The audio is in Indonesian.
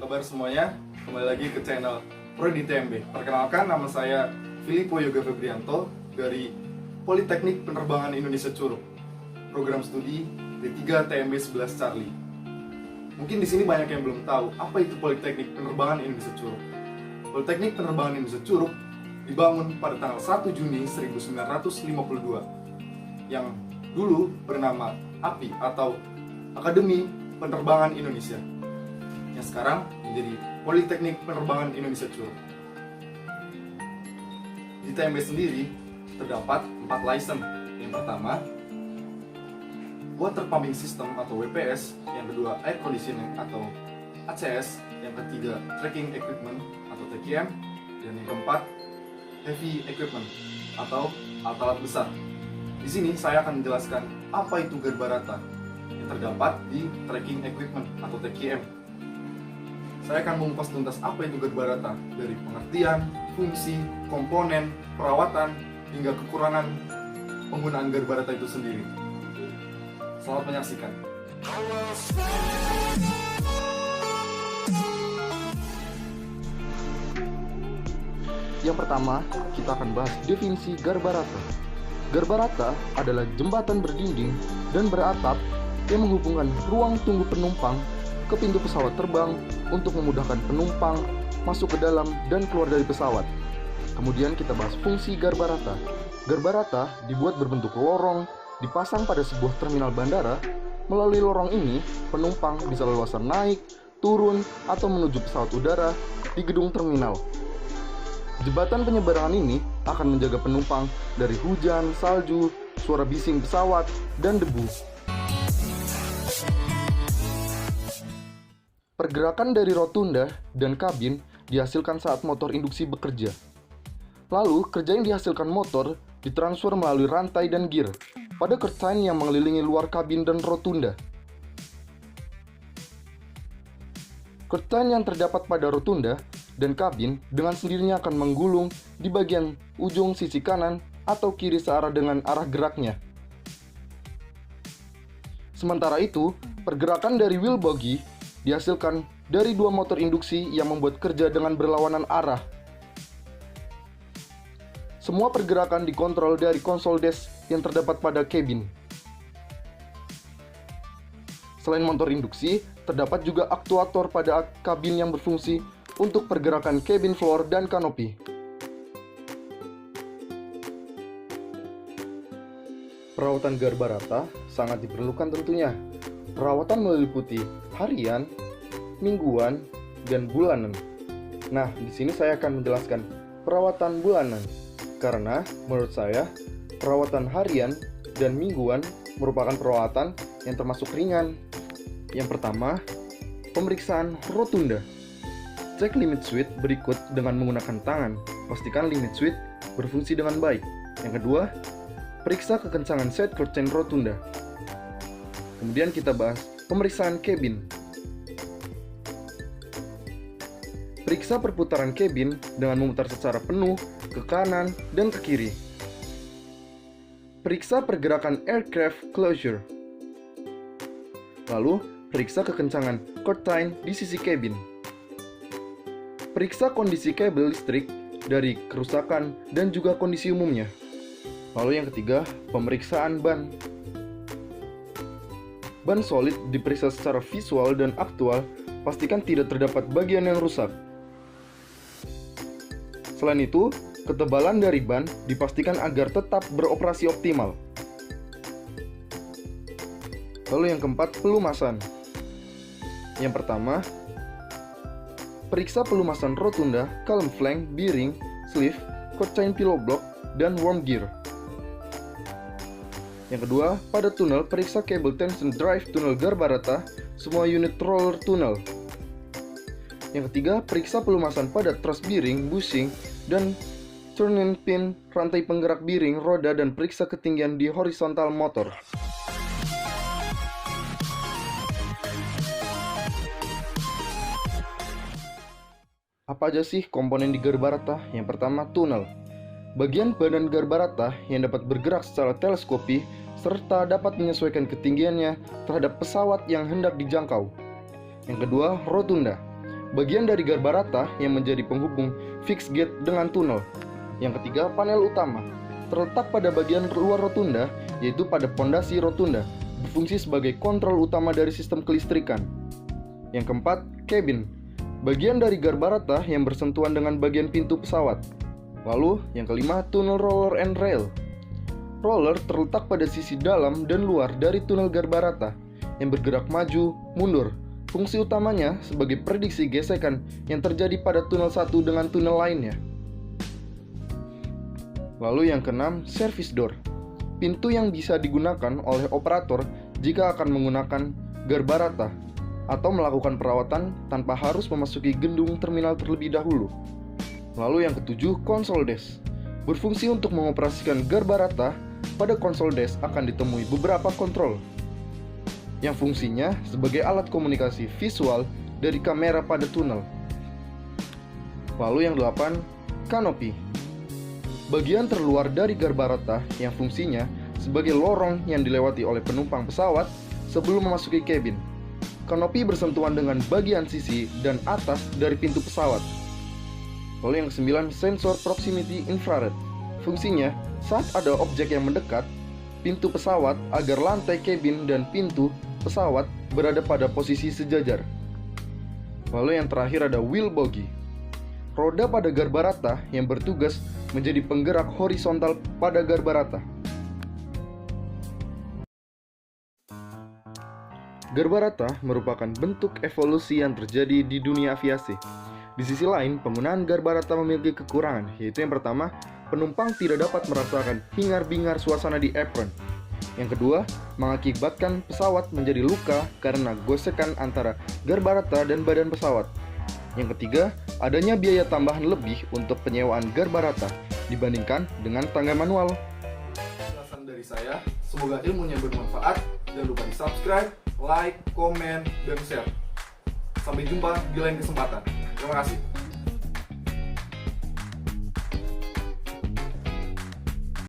kabar semuanya? Kembali lagi ke channel Prodi TMB. Perkenalkan, nama saya Filippo Yoga Febrianto dari Politeknik Penerbangan Indonesia Curug, program studi D3 TMB 11 Charlie. Mungkin di sini banyak yang belum tahu apa itu Politeknik Penerbangan Indonesia Curug. Politeknik Penerbangan Indonesia Curug dibangun pada tanggal 1 Juni 1952 yang dulu bernama API atau Akademi Penerbangan Indonesia, yang sekarang menjadi Politeknik Penerbangan Indonesia Curug. Di TMB sendiri terdapat 4 license. Yang pertama, Water Pumping System atau WPS, yang kedua Air Conditioning atau ACS, yang ketiga Tracking Equipment atau TKM, dan yang keempat Heavy Equipment atau alat-alat besar. Di sini saya akan menjelaskan apa itu Garbarata yang terdapat di Tracking Equipment atau TKM. Saya akan mengupas tuntas apa itu Garbarata, dari pengertian, fungsi, komponen, perawatan, hingga kekurangan penggunaan Garbarata itu sendiri. Selamat menyaksikan. Yang pertama, kita akan bahas definisi Garbarata. Garbarata adalah jembatan berdinding dan beratap yang menghubungkan ruang tunggu penumpang ke pintu pesawat terbang untuk memudahkan penumpang masuk ke dalam dan keluar dari pesawat. Kemudian kita bahas fungsi Garbarata. Garbarata dibuat berbentuk lorong, dipasang pada sebuah terminal bandara. Melalui lorong ini, penumpang bisa leluasa naik, turun, atau menuju pesawat udara di gedung terminal. Jembatan penyeberangan ini akan menjaga penumpang dari hujan, salju, suara bising pesawat, dan debu. Pergerakan dari rotunda dan kabin dihasilkan saat motor induksi bekerja. Lalu, kerja yang dihasilkan motor ditransfer melalui rantai dan gear pada curtain yang mengelilingi luar kabin dan rotunda. Curtain yang terdapat pada rotunda dan kabin dengan sendirinya akan menggulung di bagian ujung sisi kanan atau kiri searah dengan arah geraknya. Sementara itu, pergerakan dari wheel bogie dihasilkan dari dua motor induksi yang membuat kerja dengan berlawanan arah. Semua pergerakan dikontrol dari konsol dash yang terdapat pada kabin. Selain motor induksi, terdapat juga aktuator pada kabin yang berfungsi untuk pergerakan cabin floor dan kanopi. Perawatan Garbarata sangat diperlukan tentunya. Perawatan meliputi harian, mingguan, dan bulanan. Nah, di sini saya akan menjelaskan perawatan bulanan. Karena menurut saya, perawatan harian dan mingguan merupakan perawatan yang termasuk ringan. Yang pertama, pemeriksaan rotunda. Cek limit switch berikut dengan menggunakan tangan. Pastikan limit switch berfungsi dengan baik. Yang kedua, periksa kekencangan set curtain rotunda. Kemudian kita bahas pemeriksaan kabin. Periksa perputaran kabin dengan memutar secara penuh ke kanan dan ke kiri. Periksa pergerakan aircraft closure. Lalu, periksa kekencangan curtain di sisi kabin. Periksa kondisi kabel listrik dari kerusakan dan juga kondisi umumnya. Lalu yang ketiga, pemeriksaan ban. Ban solid diperiksa secara visual dan aktual, pastikan tidak terdapat bagian yang rusak. Selain itu, ketebalan dari ban dipastikan agar tetap beroperasi optimal. Lalu yang keempat, pelumasan. Yang pertama, periksa pelumasan rotunda, column flank, bearing, sleeve, curtain pillow block, dan worm gear. Yang kedua, pada tunnel, periksa kabel tension drive tunnel Garbarata, semua unit roller tunnel. Yang ketiga, periksa pelumasan pada truss bearing, bushing, dan turning pin, rantai penggerak bearing, roda, dan periksa ketinggian di horizontal motor. Apa aja sih komponen di Garbarata? Yang pertama, tunnel. Bagian badan Garbarata yang dapat bergerak secara teleskopi serta dapat menyesuaikan ketinggiannya terhadap pesawat yang hendak dijangkau. Yang kedua, rotunda. bagian dari garbarata yang menjadi penghubung fixed gate dengan tunnel. Yang ketiga, panel utama, terletak pada bagian luar rotunda, yaitu pada pondasi rotunda, berfungsi sebagai kontrol utama dari sistem kelistrikan. Yang keempat, cabin, bagian dari garbarata yang bersentuhan dengan bagian pintu pesawat. Lalu, yang kelima, tunnel roller and rail. Roller terletak pada sisi dalam dan luar dari tunnel garbarata yang bergerak maju, mundur. Fungsi utamanya sebagai prediksi gesekan yang terjadi pada tunnel satu dengan tunnel lainnya. Lalu yang keenam, service door, pintu yang bisa digunakan oleh operator jika akan menggunakan garbarata atau melakukan perawatan tanpa harus memasuki gedung terminal terlebih dahulu. Lalu yang ketujuh, console desk, berfungsi untuk mengoperasikan garbarata. Pada console desk akan ditemui beberapa kontrol yang fungsinya sebagai alat komunikasi visual dari kamera pada tunnel. Lalu yang 8, kanopi, bagian terluar dari garbarata yang fungsinya sebagai lorong yang dilewati oleh penumpang pesawat sebelum memasuki kabin. Kanopi bersentuhan dengan bagian sisi dan atas dari pintu pesawat. Lalu yang ke-9, sensor proximity infrared, fungsinya saat ada objek yang mendekat pintu pesawat agar lantai kabin dan pintu pesawat berada pada posisi sejajar. Lalu yang terakhir ada wheel bogie, roda pada garbarata yang bertugas menjadi penggerak horizontal pada garbarata. Garbarata merupakan bentuk evolusi yang terjadi di dunia aviasi. Di sisi lain, penggunaan garbarata memiliki kekurangan, yaitu yang pertama, penumpang tidak dapat merasakan hingar-bingar suasana di apron. Yang kedua, mengakibatkan pesawat menjadi luka karena gosekan antara garbarata dan badan pesawat. Yang ketiga, adanya biaya tambahan lebih untuk penyewaan garbarata dibandingkan dengan tangga manual. Penjelasan dari saya, semoga ilmunya bermanfaat. Jangan lupa di subscribe, like, komen, dan share. Sampai jumpa di lain kesempatan. Terima kasih.